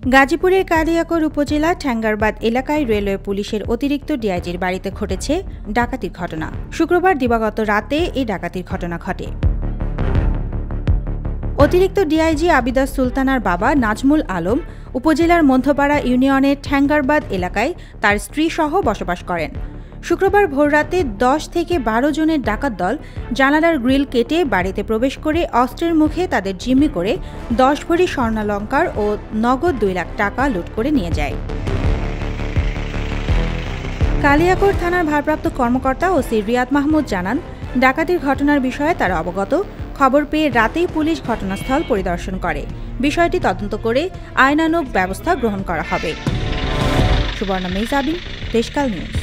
গাজীপুরের কালিয়াকৈর উপজেলা ঠ্যাঙ্গারবাদ এলাকায় রেলওয়ে পুলিশের অতিরিক্ত ডিআইজির বাড়িতে ঘটেছে ডাকাতির ঘটনা। শুক্রবার দিবাগত রাতে এই ডাকাতির ঘটনা ঘটে। অতিরিক্ত ডিআইজি আবিদা সুলতানার বাবা নাজমুল আলম উপজেলার মধ্যপাড়া ইউনিয়নের ঠ্যাঙ্গারবাদ এলাকায় তার স্ত্রী সহ বসবাস করেন। শুক্রবার ভোররাতে ১০ থেকে ১২ জনের ডাকাত দল জানালার গ্রিল কেটে বাড়িতে প্রবেশ করে অস্ত্রের মুখে তাদের জিম্মি করে ১০ ভরি স্বর্ণালংকার ও নগদ ২ লাখ টাকা লুট করে নিয়ে যায়। কালিয়াকৈর থানার ভারপ্রাপ্ত কর্মকর্তা ওসি রিয়াদ মাহমুদ জানান, ডাকাতির ঘটনার বিষয়ে তারা অবগত। খবর পেয়ে রাতেই পুলিশ ঘটনাস্থল পরিদর্শন করে। বিষয়টি তদন্ত করে আইনানুগ ব্যবস্থা গ্রহণ করা হবে। সুবর্ণা মেজাবিন, দেশকাল নিউজ।